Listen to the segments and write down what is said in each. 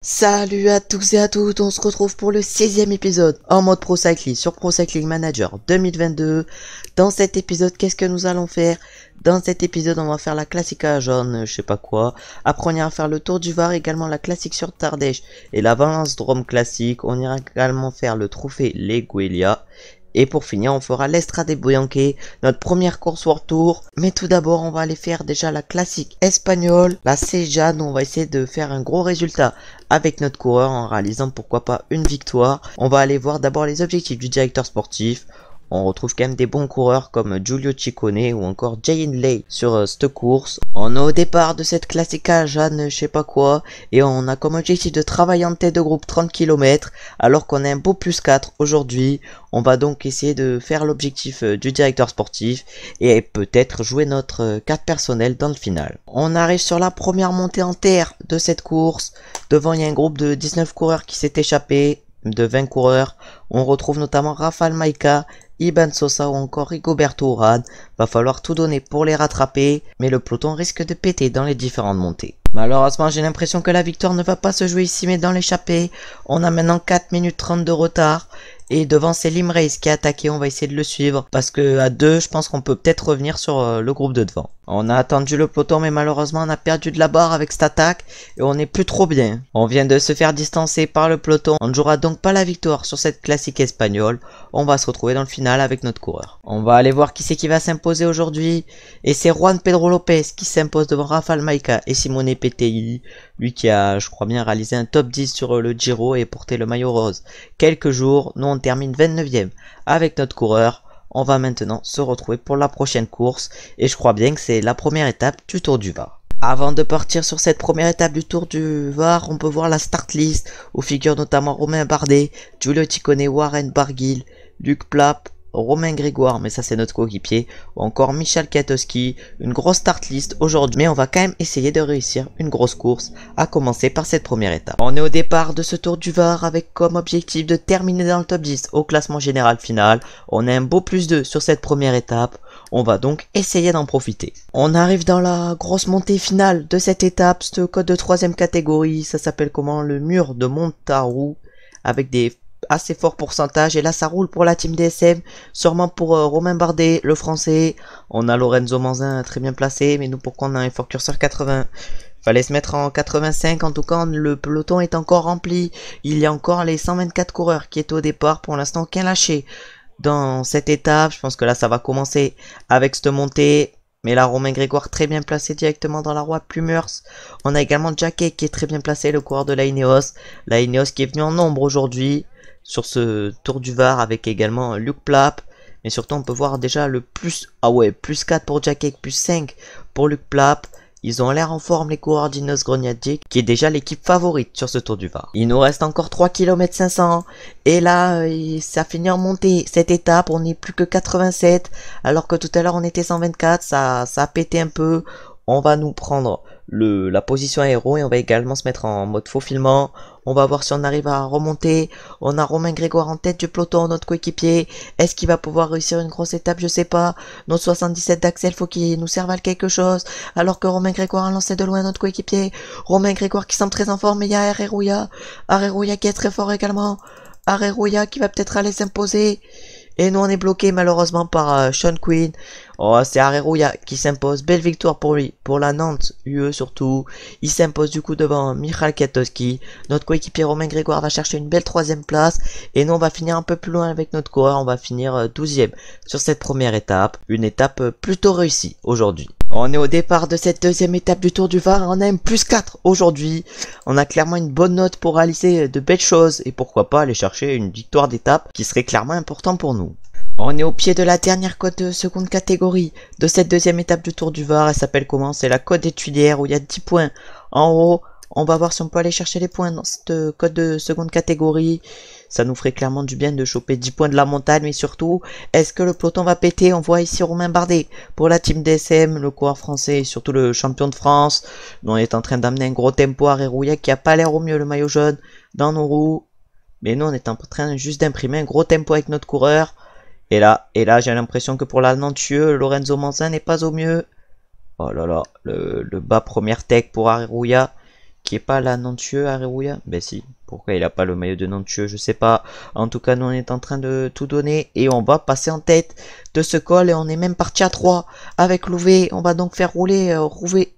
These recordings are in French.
Salut à tous et à toutes, on se retrouve pour le 16e épisode en mode Pro Cycling sur Pro Cycling Manager 2022. Dans cet épisode, qu'est-ce que nous allons faire? Dans cet épisode, on va faire la Classica jaune, je sais pas quoi. Après, on ira faire le Tour du Var, également la classique sur Tardèche et la Valence Drôme classique. On ira également faire le trophée Leguelia. Et pour finir, on fera l'Estrade Bianche, notre première course World Tour. Mais tout d'abord, on va aller faire déjà la classique espagnole, la Sejane. On va essayer de faire un gros résultat avec notre coureur en réalisant pourquoi pas une victoire. On va aller voir d'abord les objectifs du directeur sportif. On retrouve quand même des bons coureurs comme Giulio Ciccone ou encore Jay Hindley sur cette course. On est au départ de cette Classica Jeanne je sais pas quoi et on a comme objectif de travailler en tête de groupe 30 km alors qu'on a un beau plus 4 aujourd'hui. On va donc essayer de faire l'objectif du directeur sportif et peut-être jouer notre 4 personnel dans le final. On arrive sur la première montée en terre de cette course. Devant il y a un groupe de 19 coureurs qui s'est échappé, de 20 coureurs. On retrouve notamment Rafal Majka, Iban Sosa ou encore Rigoberto Urán. Va falloir tout donner pour les rattraper, mais le peloton risque de péter dans les différentes montées. Malheureusement, j'ai l'impression que la victoire ne va pas se jouer ici, mais dans l'échappée. On a maintenant 4 minutes 30 de retard. Et devant c'est Limrace qui est attaqué, on va essayer de le suivre. Parce que à 2, je pense qu'on peut peut-être revenir sur le groupe de devant. On a attendu le peloton, mais malheureusement on a perdu de la barre avec cette attaque. Et on n'est plus trop bien. On vient de se faire distancer par le peloton. On ne jouera donc pas la victoire sur cette classique espagnole. On va se retrouver dans le final avec notre coureur. On va aller voir qui c'est qui va s'imposer aujourd'hui. Et c'est Juan Pedro Lopez qui s'impose devant Rafal Majka et Simone Pettei. Lui qui a, je crois bien, réalisé un top 10 sur le Giro et porté le maillot rose quelques jours. Nous on termine 29e avec notre coureur. On va maintenant se retrouver pour la prochaine course. Et je crois bien que c'est la première étape du Tour du Var. Avant de partir sur cette première étape du Tour du Var, on peut voir la start list où figurent notamment Romain Bardet, Giulio Ciccone, Warren Barguil, Luc Plapp, Romain Grégoire, mais ça c'est notre coéquipier, ou encore Michal Kwiatkowski. Une grosse start list aujourd'hui, mais on va quand même essayer de réussir une grosse course, à commencer par cette première étape. On est au départ de ce Tour du Var avec comme objectif de terminer dans le top 10 au classement général final. On a un beau plus 2 sur cette première étape, on va donc essayer d'en profiter. On arrive dans la grosse montée finale de cette étape, ce code de 3ème catégorie, ça s'appelle comment? Le mur de Montarou, avec des assez fort pourcentage, et là ça roule pour la team DSM, sûrement pour Romain Bardet, le français. On a Lorenzo Manzin très bien placé, mais nous pourquoi on a un fort curseur 80? Fallait se mettre en 85, en tout cas le peloton est encore rempli, il y a encore les 124 coureurs qui étaient au départ, pour l'instant aucun lâché dans cette étape. Je pense que là ça va commencer avec cette montée. Mais là, Romain Grégoire très bien placé directement dans la roue Plumeurs. On a également Jacquet qui est très bien placé, le coureur de la Ineos. La Ineos qui est venu en nombre aujourd'hui sur ce Tour du Var avec également Luc Plapp. Mais surtout, on peut voir déjà le plus... Ah ouais, plus 4 pour Jacquet, plus 5 pour Luc Plapp. Ils ont l'air en forme, les coureurs d'Ineos Grenadier, qui est déjà l'équipe favorite sur ce Tour du Var. Il nous reste encore 3 km 500. Et là, ça finit en montée. Cette étape, on n'est plus que 87. Alors que tout à l'heure, on était 124. Ça a pété un peu. On va nous prendre la position aéro et on va également se mettre en mode faufilement. On va voir si on arrive à remonter. On a Romain Grégoire en tête du peloton, notre coéquipier. Est-ce qu'il va pouvoir réussir une grosse étape? Je sais pas. Notre 77 d'Axel, faut qu'il nous serve à quelque chose. Alors que Romain Grégoire a lancé de loin notre coéquipier. Romain Grégoire qui semble très en forme, mais il y a Areruya. Areruya qui est très fort également. Areruya qui va peut-être aller s'imposer. Et nous on est bloqué malheureusement par Sean Quinn. Oh, c'est Areruya qui s'impose. Belle victoire pour lui, pour la Nantes UE surtout. Il s'impose du coup devant Michal Kwiatkowski. Notre coéquipier Romain Grégoire va chercher une belle 3ème place. Et nous on va finir un peu plus loin avec notre coureur. On va finir 12ème sur cette première étape. Une étape plutôt réussie aujourd'hui. On est au départ de cette 2ème étape du Tour du Var. On a un plus 4 aujourd'hui. On a clairement une bonne note pour réaliser de belles choses. Et pourquoi pas aller chercher une victoire d'étape qui serait clairement important pour nous. On est au pied de la dernière côte de seconde catégorie de cette 2ème étape du Tour du Var. Elle s'appelle comment? C'est la côte des Tuilières où il y a 10 points en haut. On va voir si on peut aller chercher les points dans cette côte de seconde catégorie. Ça nous ferait clairement du bien de choper 10 points de la montagne. Mais surtout, est-ce que le peloton va péter? On voit ici Romain Bardet pour la team DSM, le coureur français et surtout le champion de France. On est en train d'amener un gros tempo à Areruya qui a pas l'air au mieux, le maillot jaune, dans nos roues. Mais nous on est en train juste d'imprimer un gros tempo avec notre coureur. Et là j'ai l'impression que pour la Nantieux, Lorenzo Manzin n'est pas au mieux. Oh là là, le bas première tech pour Areruya qui est pas la Nantieux Areruya. Ben si, pourquoi il a pas le maillot de Nantieux, je sais pas. En tout cas, nous on est en train de tout donner et on va passer en tête de ce col et on est même parti à 3 avec Louvet. On va donc faire rouler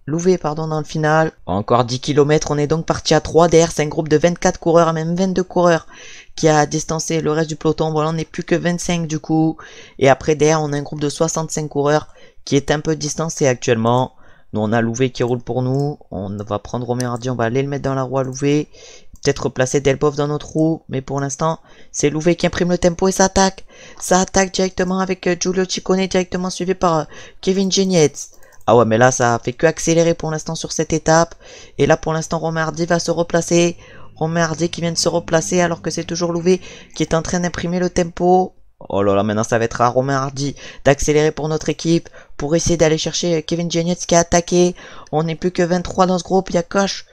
Louvet pardon, dans le final. Encore 10 km, on est donc parti à 3. Derrière, c'est un groupe de 24 coureurs, même 22 coureurs qui a distancé le reste du peloton. Voilà, on n'est plus que 25 du coup. Et après, derrière, on a un groupe de 65 coureurs qui est un peu distancé actuellement. Nous, on a Louvet qui roule pour nous. On va prendre Romain Hardy, on va aller le mettre dans la roue à Louvet. Peut-être replacer Delbov dans notre roue. Mais pour l'instant, c'est Louvet qui imprime le tempo et ça attaque. Ça attaque directement avec Giulio Ciccone, directement suivi par Kevin Genietz. Ah ouais, mais là, ça fait que accélérer pour l'instant sur cette étape. Et là, pour l'instant, Romain Hardy va se replacer. Romain Hardy qui vient de se replacer alors que c'est toujours Louvet qui est en train d'imprimer le tempo. Oh là là, maintenant ça va être à Romain Hardy d'accélérer pour notre équipe, pour essayer d'aller chercher Kevin Genietz qui a attaqué. On n'est plus que 23 dans ce groupe, il y a Koch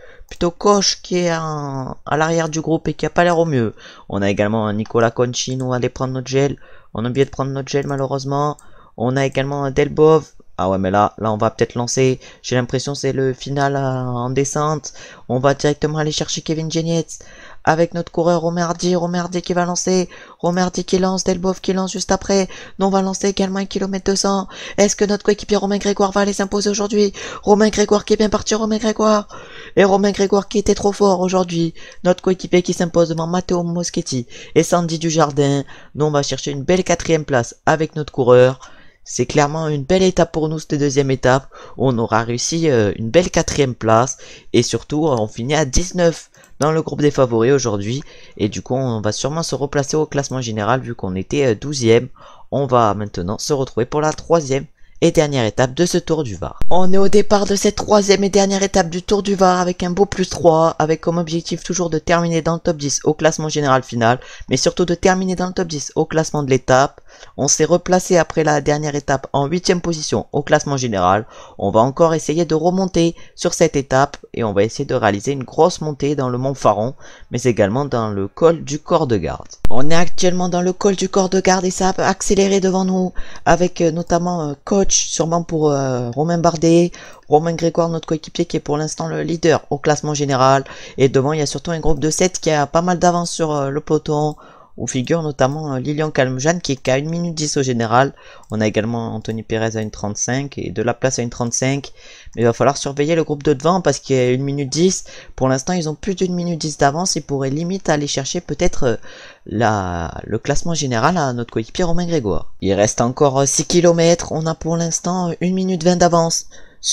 qui est à l'arrière du groupe et qui a pas l'air au mieux. On a également Nicolas Conchi, nous on va aller prendre notre gel. On a oublié de prendre notre gel malheureusement. On a également Delbov. Ah ouais, mais là on va peut-être lancer. J'ai l'impression c'est le final en descente. On va directement aller chercher Kevin Genietz avec notre coureur Romain Hardy qui va lancer. Romain Hardy qui lance, Delbov qui lance juste après. Nous on va lancer également 1 km 200. Est-ce que notre coéquipier Romain Grégoire va aller s'imposer aujourd'hui? Romain Grégoire qui est bien parti, Romain Grégoire. Et Romain Grégoire qui était trop fort aujourd'hui. Notre coéquipier qui s'impose devant Matteo Moschetti et Sandy Dujardin. Nous on va chercher une belle 4e place avec notre coureur. C'est clairement une belle étape pour nous, cette deuxième étape. On aura réussi une belle 4e place. Et surtout, on finit à 19 dans le groupe des favoris aujourd'hui. Et du coup, on va sûrement se replacer au classement général vu qu'on était 12e. On va maintenant se retrouver pour la 3e et dernière étape de ce Tour du Var. On est au départ de cette 3e et dernière étape du Tour du Var avec un beau +3, avec comme objectif toujours de terminer dans le top 10 au classement général final, mais surtout de terminer dans le top 10 au classement de l'étape. On s'est replacé après la dernière étape en 8e position au classement général. On va encore essayer de remonter sur cette étape et on va essayer de réaliser une grosse montée dans le Mont Faron, mais également dans le col du Corps-de-Garde. On est actuellement dans le col du Corps-de-Garde et ça a accéléré devant nous avec notamment Koch, sûrement pour Romain Bardet, Romain Grégoire, notre coéquipier qui est pour l'instant le leader au classement général. Et devant, il y a surtout un groupe de 7 qui a pas mal d'avance sur le peloton, où figure notamment Lilian Calmejane qui est qu'à 1 minute 10 au général. On a également Anthony Perez à 1,35 et de la place à 1,35. Mais il va falloir surveiller le groupe de devant parce qu'il y a 1 minute 10. Pour l'instant, ils ont plus d'1 minute 10 d'avance. Ils pourraient limite aller chercher peut-être le classement général à notre coéquipier Romain Grégoire. Il reste encore 6 km. On a pour l'instant 1 minute 20 d'avance.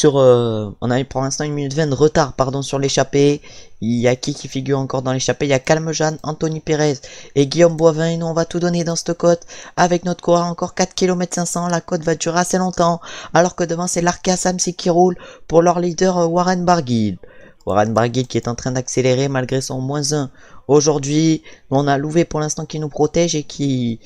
On a eu pour l'instant 1 minute 20 de retard sur l'échappée. Il y a qui figure encore dans l'échappée? Il y a Calmejane, Anthony Perez et Guillaume Boivin. Et nous on va tout donner dans cette côte avec notre coureur encore 4 km 500. La côte va durer assez longtemps alors que devant c'est l'Arkea Samsic qui roule pour leur leader Warren Barguil. Warren Barguil qui est en train d'accélérer malgré son -1 aujourd'hui. On a Louvet pour l'instant qui nous protège et qui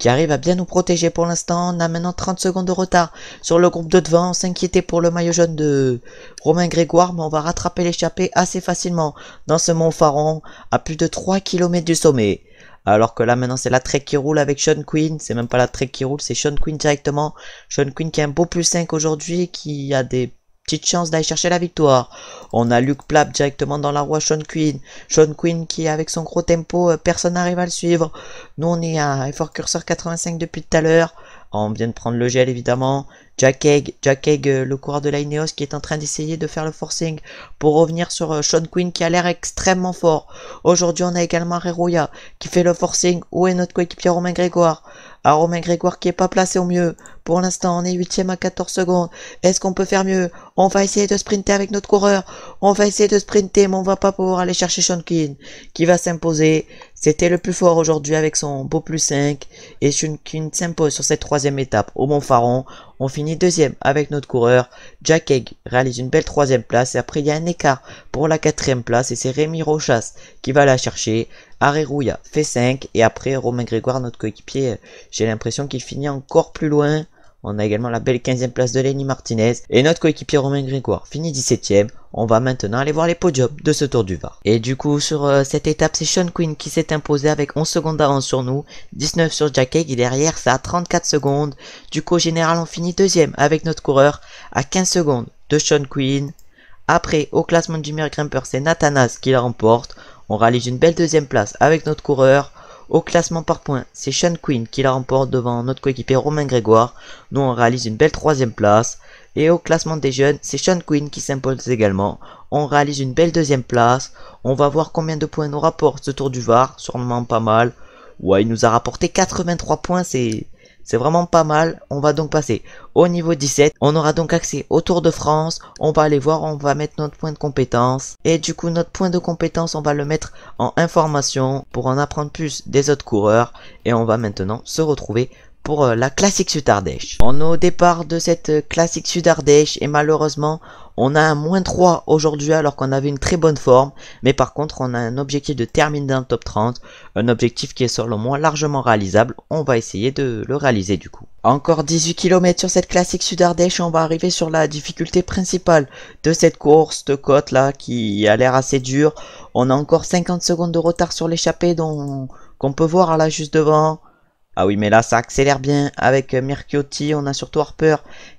arrive à bien nous protéger pour l'instant. On a maintenant 30 secondes de retard sur le groupe de devant. On s'inquiétait pour le maillot jaune de Romain Grégoire, mais on va rattraper l'échappée assez facilement dans ce Mont Faron à plus de 3 km du sommet. Alors que là maintenant c'est la Trek qui roule avec Sean Quinn. C'est même pas la Trek qui roule, c'est Sean Quinn directement. Sean Quinn qui a un beau +5 aujourd'hui, qui a des petites chances d'aller chercher la victoire. On a Luc Plapp directement dans la roue à Sean Quinn. Sean Quinn qui avec son gros tempo, personne n'arrive à le suivre. Nous on est à Effort Curseur 85 depuis tout à l'heure. On vient de prendre le gel évidemment. Jack Haig, le coureur de la Ineos qui est en train d'essayer de faire le forcing pour revenir sur Sean Quinn qui a l'air extrêmement fort. Aujourd'hui on a également Areruya qui fait le forcing. Où est notre coéquipier Romain Grégoire? Romain Grégoire qui est pas placé au mieux. Pour l'instant on est 8ème à 14 secondes. Est-ce qu'on peut faire mieux? On va essayer de sprinter avec notre coureur. On va essayer de sprinter mais on va pas pouvoir aller chercher Sean Quinn qui va s'imposer. C'était le plus fort aujourd'hui avec son beau +5 et Sean Quinn s'impose sur cette 3e étape au Mont Faron. On finit 2e avec notre coureur. Jack Haig réalise une belle 3e place et après il y a un écart pour la 4e place et c'est Rémi Rochas qui va la chercher. Areruya fait 5 et après Romain Grégoire, notre coéquipier, j'ai l'impression qu'il finit encore plus loin. On a également la belle 15e place de Lenny Martinez et notre coéquipier Romain Grégoire finit 17ème. On va maintenant aller voir les podiums de ce Tour du Var. Et du coup sur cette étape c'est Sean Quinn qui s'est imposé avec 11 secondes d'avance sur nous, 19 sur Jack Haig et derrière ça à 34 secondes. Du coup au général on finit 2ème avec notre coureur à 15 secondes de Sean Quinn. Après, au classement du meilleur grimpeur, c'est Nathanas qui la remporte. On réalise une belle deuxième place avec notre coureur. Au classement par points, c'est Sean Quinn qui la remporte devant notre coéquipier Romain Grégoire. Nous, on réalise une belle troisième place. Et au classement des jeunes, c'est Sean Quinn qui s'impose également. On réalise une belle deuxième place. On va voir combien de points nous rapporte ce tour du Var. Sûrement pas mal. Ouais, il nous a rapporté 83 points, c'est vraiment pas mal. On va donc passer au niveau 17. On aura donc accès au Tour de France. On va aller voir, on va mettre notre point de compétence. Et du coup, notre point de compétence, on va le mettre en information pour en apprendre plus des autres coureurs. Et on va maintenant se retrouver pour la Classique Sud Ardèche. On est au départ de cette Classique Sud Ardèche et malheureusement on a un -3 aujourd'hui alors qu'on avait une très bonne forme. Mais par contre on a un objectif de terminer dans le top 30. Un objectif qui est selon moi largement réalisable. On va essayer de le réaliser du coup. Encore 18 km sur cette Classique Sud Ardèche. On va arriver sur la difficulté principale de cette course de côte là qui a l'air assez dure. On a encore 50 secondes de retard sur l'échappée qu'on peut voir là juste devant. Ah oui, mais là, ça accélère bien avec Mirciotti. On a surtout Harper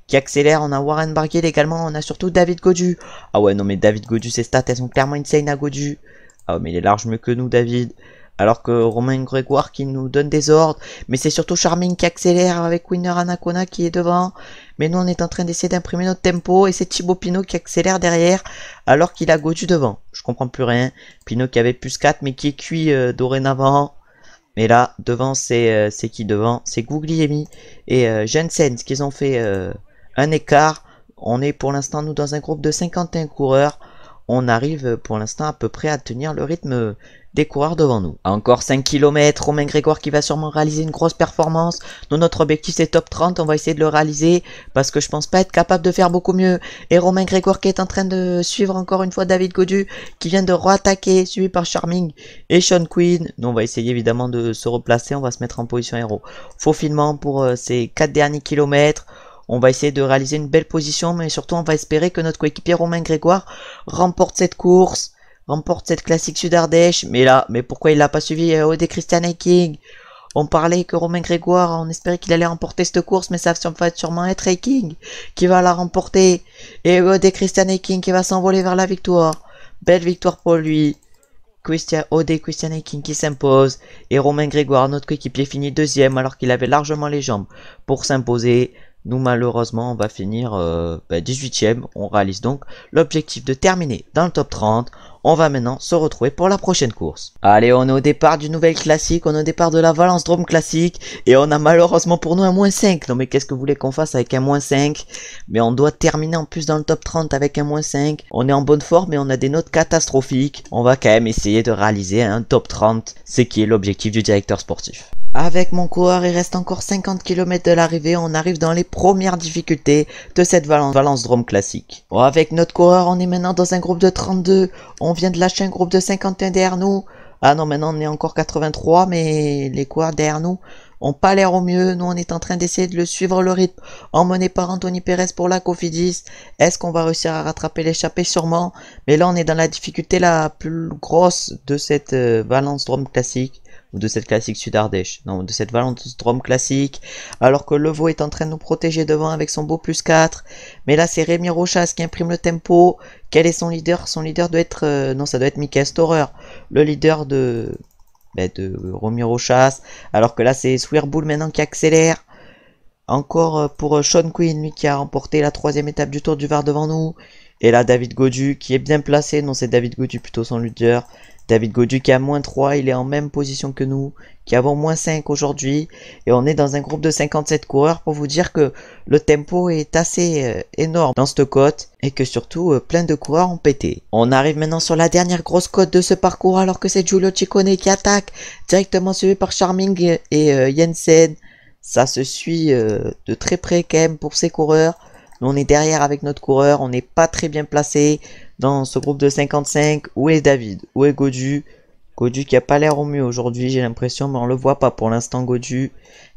qui accélère. On a Warren Barguil également. On a surtout David Gaudu. Ah ouais, non, mais David Gaudu, ses stats, elles sont clairement insane à Gaudu. Ah ouais, mais il est large mieux que nous, David. Alors que Romain Grégoire qui nous donne des ordres. Mais c'est surtout Charming qui accélère avec Winner Anacona qui est devant. Mais nous, on est en train d'essayer d'imprimer notre tempo. Et c'est Thibaut Pinot qui accélère derrière alors qu'il a Gaudu devant. Je comprends plus rien. Pinot qui avait +4 mais qui est cuit dorénavant. Mais là, devant, c'est qui devant? C'est Guglielmi et Jensen, qu'ils ont fait un écart. On est pour l'instant, nous, dans un groupe de 51 coureurs. On arrive pour l'instant à peu près à tenir le rythme des coureurs devant nous. Encore 5 km, Romain Grégoire qui va sûrement réaliser une grosse performance. Nous, notre objectif c'est top 30, on va essayer de le réaliser parce que je pense pas être capable de faire beaucoup mieux. Et Romain Grégoire qui est en train de suivre encore une fois David Gaudu qui vient de re-attaquer, suivi par Charming et Sean Quinn. Nous on va essayer évidemment de se replacer, on va se mettre en position héros. Faufilement pour ces 4 derniers kilomètres. On va essayer de réaliser une belle position, mais surtout on va espérer que notre coéquipier Romain Grégoire remporte cette course, remporte cette Classique Sud Ardèche. Mais là, mais pourquoi il l'a pas suivi Odé Christian King? On parlait que Romain Grégoire, on espérait qu'il allait remporter cette course, mais ça va sûrement être King qui va la remporter. Et Odé Christian King qui va s'envoler vers la victoire. Belle victoire pour lui. Odé Christian King qui s'impose. Et Romain Grégoire, notre coéquipier, finit deuxième alors qu'il avait largement les jambes pour s'imposer. Nous malheureusement on va finir 18ème, on réalise donc l'objectif de terminer dans le top 30. On va maintenant se retrouver pour la prochaine course. Allez, on est au départ du nouvel classique, on est au départ de la Valence Drôme classique. Et on a malheureusement pour nous un -5. Non mais qu'est-ce que vous voulez qu'on fasse avec un -5? Mais on doit terminer en plus dans le top 30 avec un -5. On est en bonne forme mais on a des notes catastrophiques. On va quand même essayer de réaliser un top 30, ce qui est l'objectif du directeur sportif. Avec mon coureur, il reste encore 50 km de l'arrivée. On arrive dans les premières difficultés de cette Valence Drôme classique. Bon, avec notre coureur, on est maintenant dans un groupe de 32. On vient de lâcher un groupe de 51 derrière nous. Ah non, maintenant on est encore 83, mais les coureurs derrière nous ont pas l'air au mieux. Nous, on est en train d'essayer de le suivre le rythme, emmené par Anthony Perez pour la Cofidis. Est-ce qu'on va réussir à rattraper l'échappée? Sûrement. Mais là, on est dans la difficulté la plus grosse de cette Valence Drôme classique. Ou de cette Classique Sud Ardèche, non, de cette Valence Drôme classique, alors que Levaux est en train de nous protéger devant avec son beau +4, mais là c'est Rémi Rochas qui imprime le tempo. Quel est son leader? Son leader doit être, non, ça doit être Michael Storer, le leader de Rémi Rochas, alors que là c'est Swearbull maintenant qui accélère. Encore pour Sean Quinn, lui qui a remporté la 3ème étape du Tour du Var devant nous, et là David Gaudu qui est bien placé, non c'est David Gaudu plutôt son leader. David Gaudu qui a -3, il est en même position que nous, qui avons -5 aujourd'hui. Et on est dans un groupe de 57 coureurs pour vous dire que le tempo est assez énorme dans cette côte. Et que surtout, plein de coureurs ont pété. On arrive maintenant sur la dernière grosse côte de ce parcours alors que c'est Giulio Ciccone qui attaque. Directement suivi par Charming et Jensen. Ça se suit de très près quand même pour ces coureurs. Nous on est derrière avec notre coureur, on n'est pas très bien placé dans ce groupe de 55. Où est David? Où est Gaudu? Gaudu qui a pas l'air au mieux aujourd'hui, j'ai l'impression, mais on le voit pas pour l'instant. Gaudu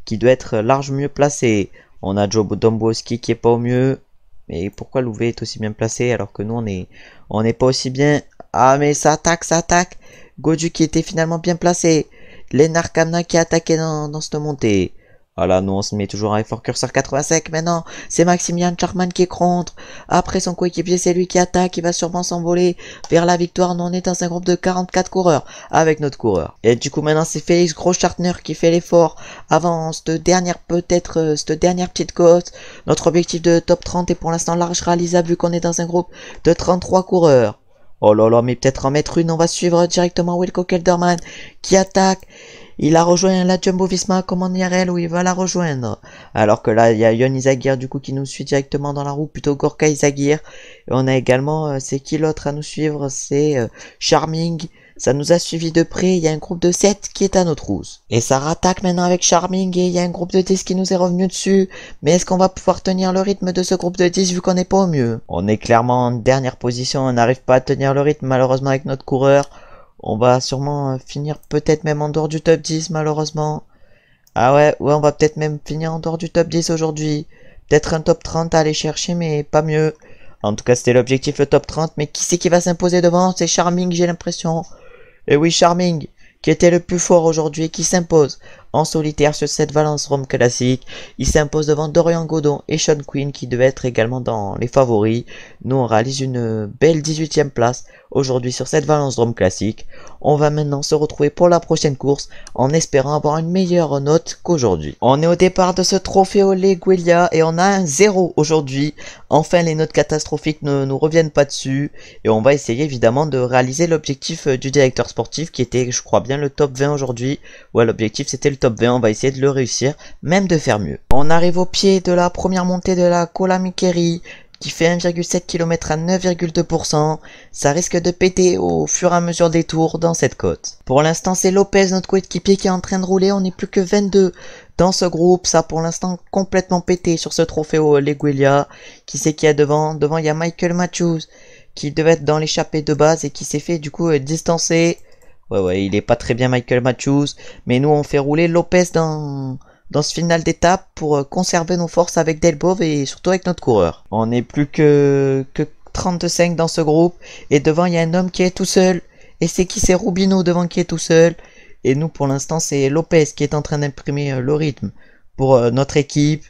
qui doit être large mieux placé. On a Joe Dombrowski qui est pas au mieux. Mais pourquoi Louvet est aussi bien placé alors que nous on n'est pas aussi bien? Ah mais ça attaque, ça attaque. Gaudu qui était finalement bien placé. Lennart Kamna qui a attaqué dans cette montée. Voilà, nous on se met toujours à effort curseur 85. Maintenant, c'est Maximilian Charman qui est contre. Après son coéquipier, c'est lui qui attaque. Il va sûrement s'envoler vers la victoire. Nous on est dans un groupe de 44 coureurs avec notre coureur. Et du coup maintenant c'est Félix Groschartner qui fait l'effort avant cette dernière petite côte. Notre objectif de top 30 est pour l'instant large réalisable vu qu'on est dans un groupe de 33 coureurs. Oh là là, mais peut-être en mettre une, on va suivre directement Wilco Kelderman qui attaque. Il a rejoint la Jumbo-Visma comme en IRL où il va la rejoindre. Alors que là, il y a Yon Izagir du coup qui nous suit directement dans la roue, plutôt Gorka Izagir. Et on a également, c'est qui l'autre à nous suivre? C'est Charming. Ça nous a suivi de près, il y a un groupe de 7 qui est à notre rousse. Et ça rattaque maintenant avec Charming et il y a un groupe de 10 qui nous est revenu dessus. Mais est-ce qu'on va pouvoir tenir le rythme de ce groupe de 10 vu qu'on n'est pas au mieux? On est clairement en dernière position, on n'arrive pas à tenir le rythme malheureusement avec notre coureur. On va sûrement finir peut-être même en dehors du top 10 malheureusement. Ah ouais, on va peut-être même finir en dehors du top 10 aujourd'hui. Peut-être un top 30 à aller chercher mais pas mieux. En tout cas c'était l'objectif, le top 30. Mais qui c'est qui va s'imposer devant? C'est Charming j'ai l'impression. Et oui, Charming, qui était le plus fort aujourd'hui et qui s'impose en solitaire sur cette Valence Rome classique. Il s'impose devant Dorian Godon et Sean Quinn qui devaient être également dans les favoris. Nous, on réalise une belle 18e place aujourd'hui sur cette Valence Rome classique. On va maintenant se retrouver pour la prochaine course en espérant avoir une meilleure note qu'aujourd'hui. On est au départ de ce Trofeo Leguiglia et on a un 0 aujourd'hui. Enfin, les notes catastrophiques ne nous reviennent pas dessus. Et on va essayer évidemment de réaliser l'objectif du directeur sportif qui était, je crois bien, le top 20 aujourd'hui. Ouais, l'objectif c'était le top 20, on va essayer de le réussir, même de faire mieux. On arrive au pied de la première montée de la Cola Mikeri qui fait 1,7 km à 9,2%. Ça risque de péter au fur et à mesure des tours dans cette côte. Pour l'instant, c'est Lopez, notre coéquipier, qui est en train de rouler. On n'est plus que 22 dans ce groupe. Ça, pour l'instant, complètement pété sur ce Trofeo Leguiglia. Qui c'est qu'il y a devant? Devant, il y a Michael Matthews qui devait être dans l'échappée de base et qui s'est fait du coup distancer. Ouais, il est pas très bien Michael Matthews. Mais nous, on fait rouler Lopez dans ce final d'étape pour conserver nos forces avec Delbov et surtout avec notre coureur. On n'est plus que 35 dans ce groupe. Et devant, il y a un homme qui est tout seul. Et c'est qui? C'est Rubino devant qui est tout seul. Et nous, pour l'instant, c'est Lopez qui est en train d'imprimer le rythme pour notre équipe.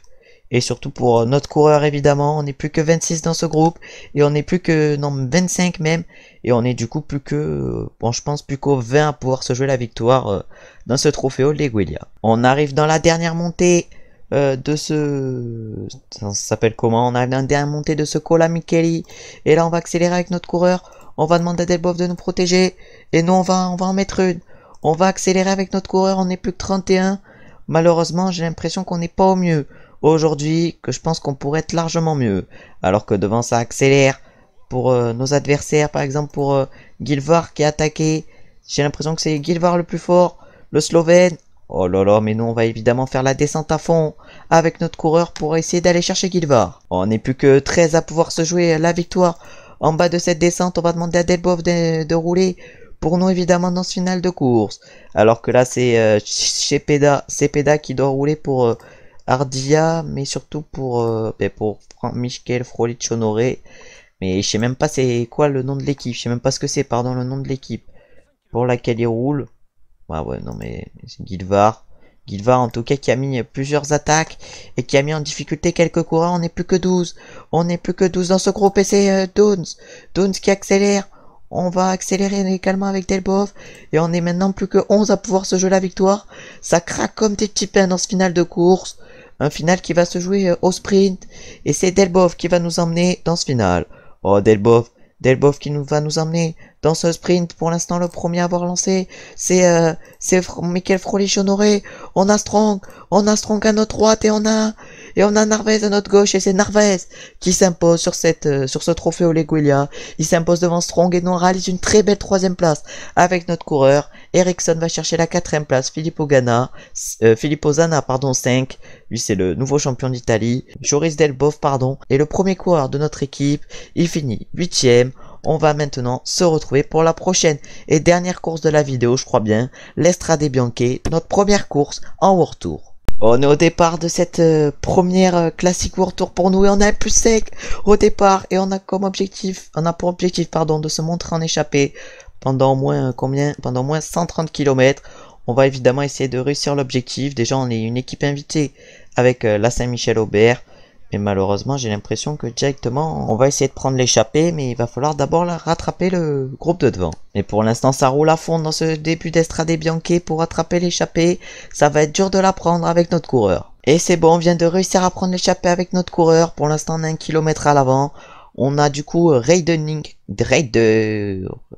Et surtout pour notre coureur, évidemment. On n'est plus que 26 dans ce groupe. Et on n'est plus que... non, 25 même. Et on est du coup plus que... bon, je pense plus qu'au 20 à pouvoir se jouer la victoire dans ce Trofeo Leguiglia. On arrive dans la dernière montée de ce... ça s'appelle comment? On arrive dans la dernière montée de ce Cola Micheli. Et là, on va accélérer avec notre coureur. On va demander à Delbov de nous protéger. Et nous, on va en mettre une. On va accélérer avec notre coureur. On n'est plus que 31. Malheureusement, j'ai l'impression qu'on n'est pas au mieux aujourd'hui, que je pense qu'on pourrait être largement mieux. Alors que devant, ça accélère pour nos adversaires. Par exemple, pour Gilvar qui est attaqué. J'ai l'impression que c'est Gilvar le plus fort. Le Slovène. Oh là là, mais nous, on va évidemment faire la descente à fond avec notre coureur pour essayer d'aller chercher Gilvar. On n'est plus que 13 à pouvoir se jouer la victoire. En bas de cette descente, on va demander à Delbov de rouler pour nous, évidemment, dans ce final de course. Alors que là, c'est Cepeda qui doit rouler pour Ardilla, mais surtout pour Michael Frolich Honoré. Mais je sais même pas c'est quoi le nom de l'équipe. Je sais même pas ce que c'est, pardon, le nom de l'équipe pour laquelle il roule. Ouais, non mais c'est Gilvar. Gilvar en tout cas qui a mis plusieurs attaques et qui a mis en difficulté quelques coureurs. On n'est plus que 12. On n'est plus que 12 dans ce groupe et c'est Downs. Downs qui accélère. On va accélérer également avec Delbov. Et on est maintenant plus que 11 à pouvoir se jouer la victoire. Ça craque comme des petits pains dans ce final de course. Un final qui va se jouer au sprint. Et c'est Delbov qui va nous emmener dans ce final. Oh, Delbov qui va nous emmener dans ce sprint. Pour l'instant, le premier à avoir lancé, c'est Michael Frolich Honoré. On a Strong à notre droite et on a Narvaez à notre gauche et c'est Narvaez qui s'impose sur ce Trofeo Leguiglia. Il s'impose devant Strong et nous on réalise une très belle 3e place avec notre coureur. Ericsson va chercher la 4e place. Filippo Zana, 5. Lui c'est le nouveau champion d'Italie. Joris Delbov, et le premier coureur de notre équipe, il finit 8e. On va maintenant se retrouver pour la prochaine et dernière course de la vidéo, je crois bien, l'Estrade Bianche, notre première course en World Tour. On est au départ de cette première classique World Tour pour nous et on a un plus sec au départ et on a pour objectif de se montrer en échappée pendant au moins combien? Pendant au moins 130 km. On va évidemment essayer de réussir l'objectif. Déjà, on est une équipe invitée avec la Saint-Michel-Aubert. Mais malheureusement, j'ai l'impression que directement, on va essayer de prendre l'échappée, mais il va falloir d'abord rattraper le groupe de devant. Et pour l'instant, ça roule à fond dans ce début d'Estrade Bianche pour rattraper l'échappée. Ça va être dur de la prendre avec notre coureur. Et c'est bon, on vient de réussir à prendre l'échappée avec notre coureur. Pour l'instant, on a 1 km à l'avant. On a du coup Raider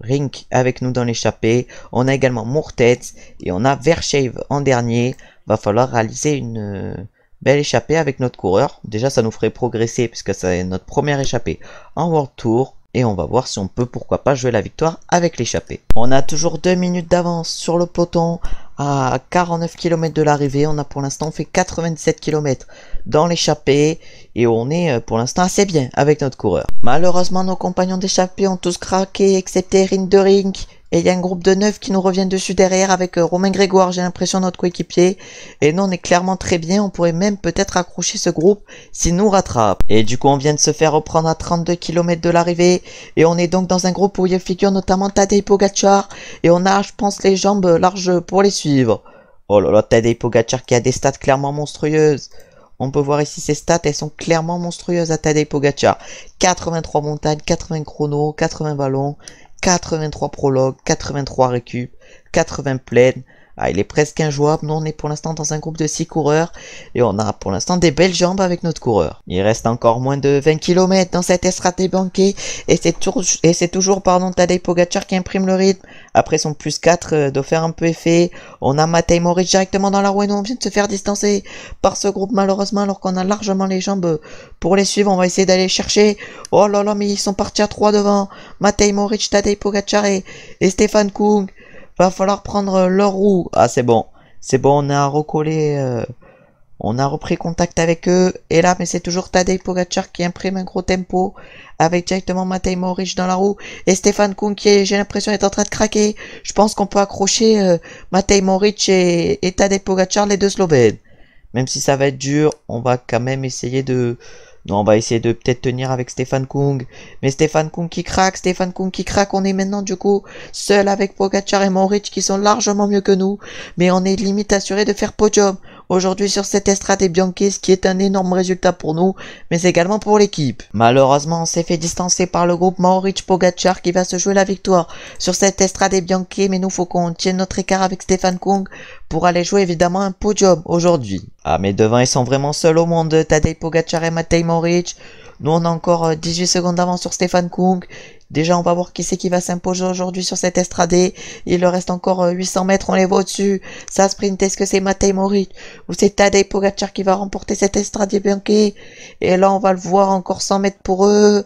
Rink avec nous dans l'échappée. On a également Mourtetz et on a Verschave en dernier. Va falloir réaliser une belle échappée avec notre coureur. Déjà, ça nous ferait progresser puisque c'est notre première échappée en World Tour. Et on va voir si on peut, pourquoi pas, jouer la victoire avec l'échappée. On a toujours 2 minutes d'avance sur le peloton à 49 km de l'arrivée. On a pour l'instant fait 97 km dans l'échappée. Et on est pour l'instant assez bien avec notre coureur. Malheureusement, nos compagnons d'échappée ont tous craqué, excepté Rink. Et il y a un groupe de 9 qui nous revient dessus derrière avec Romain Grégoire, j'ai l'impression, notre coéquipier. Et nous, on est clairement très bien. On pourrait même peut-être accrocher ce groupe s'il nous rattrape. Et du coup, on vient de se faire reprendre à 32 km de l'arrivée. Et on est donc dans un groupe où il figure notamment Tadej Pogacar. Et on a, je pense, les jambes larges pour les suivre. Oh là là, Tadej Pogacar qui a des stats clairement monstrueuses. On peut voir ici ses stats, elles sont clairement monstrueuses à Tadej Pogacar. 83 montagnes, 80 chronos, 80 ballons. 83 prologues, 83 récup, 80 plaines. Ah, il est presque injouable. Nous, on est pour l'instant dans un groupe de 6 coureurs. Et on a pour l'instant des belles jambes avec notre coureur. Il reste encore moins de 20 km dans cette Estrade Bianche. Et c'est toujours Tadej Pogacar qui imprime le rythme. Après son plus 4 doit faire un peu effet. On a Matej Moric directement dans la roue. Et nous, on vient de se faire distancer par ce groupe malheureusement. Alors qu'on a largement les jambes pour les suivre. On va essayer d'aller chercher. Oh là là, mais ils sont partis à 3 devant. Matej Moric, Tadej Pogacar et Stefan Kung. Va falloir prendre leur roue. Ah, c'est bon. C'est bon, on a recollé. On a repris contact avec eux. Et là, mais c'est toujours Tadej Pogacar qui imprime un gros tempo. Avec directement Matej Moric dans la roue. Et Stefan Kung qui, j'ai l'impression, est en train de craquer. Je pense qu'on peut accrocher Matej Moric et Tadej Pogacar, les deux Slovènes. Même si ça va être dur, on va quand même essayer de... Non, on va essayer de peut-être tenir avec Stefan Kung. Mais Stefan Kung qui craque, on est maintenant du coup seul avec Pogacar et Moric qui sont largement mieux que nous. Mais on est limite assuré de faire podium aujourd'hui sur cette Estrade Bianche, ce qui est un énorme résultat pour nous, mais également pour l'équipe. Malheureusement, on s'est fait distancer par le groupe Moric-Pogacar qui va se jouer la victoire sur cette Estrade Bianche, mais nous, faut qu'on tienne notre écart avec Stefan Kung pour aller jouer évidemment un podium aujourd'hui. Ah, mais devant, ils sont vraiment seuls au monde, Tadej Pogacar et Matej Moric. Nous, on a encore 18 secondes d'avance sur Stefan Kung. Déjà, on va voir qui c'est qui va s'imposer aujourd'hui sur cette Estrade. Il leur reste encore 800 mètres, on les voit au-dessus. Ça sprint, est-ce que c'est Matej Moric ou c'est Tadej Pogacar qui va remporter cette Estrade Bianche? Et là, on va le voir, encore 100 mètres pour eux.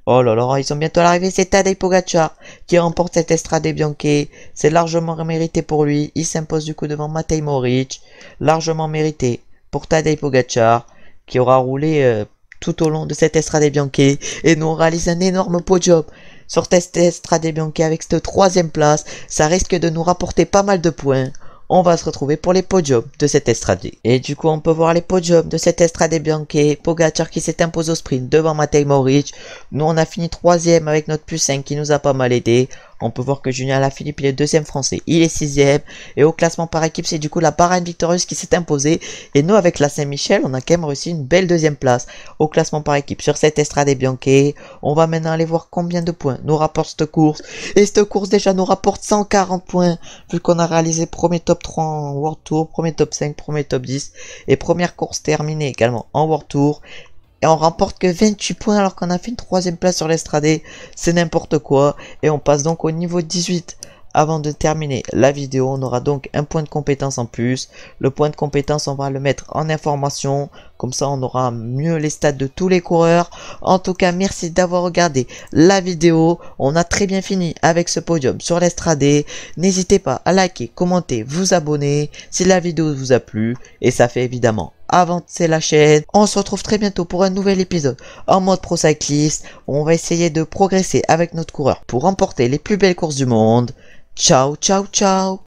Oh là là, ils sont bientôt à l'arrivée, c'est Tadej Pogacar qui remporte cette Estrade Bianche. C'est largement mérité pour lui. Il s'impose du coup devant Matej Moric. Largement mérité pour Tadej Pogacar qui aura roulé... tout au long de cette Estrade Bianche, et nous on réalise un énorme podium sur cette Estrade Bianche avec cette 3e place. Ça risque de nous rapporter pas mal de points. On va se retrouver pour les podiums de cette Estrade. Et du coup, on peut voir les podiums de cette Estrade Bianche. Pogacar qui s'est imposé au sprint devant Matej Moric. Nous, on a fini 3e avec notre plus 5 qui nous a pas mal aidé. On peut voir que Julien Alaphilippe, il est 2e français, il est 6e. Et au classement par équipe, c'est du coup la Bahreïn Victorieuse qui s'est imposée. Et nous, avec la Saint-Michel, on a quand même réussi une belle 2e place au classement par équipe sur cette Estrade Bianche. On va maintenant aller voir combien de points nous rapporte cette course. Et cette course déjà nous rapporte 140 points, vu qu'on a réalisé premier top 3 en World Tour, premier top 5, premier top 10. Et première course terminée également en World Tour. Et on remporte que 28 points alors qu'on a fait une 3e place sur l'Estrade. C'est n'importe quoi. Et on passe donc au niveau 18. Avant de terminer la vidéo, on aura donc un point de compétence en plus. Le point de compétence, on va le mettre en information. Comme ça, on aura mieux les stats de tous les coureurs. En tout cas, merci d'avoir regardé la vidéo. On a très bien fini avec ce podium sur l'Estrade. N'hésitez pas à liker, commenter, vous abonner si la vidéo vous a plu. Et ça fait évidemment avancer la chaîne. On se retrouve très bientôt pour un nouvel épisode en mode pro cycliste. On va essayer de progresser avec notre coureur pour remporter les plus belles courses du monde. Ciao, ciao, ciao.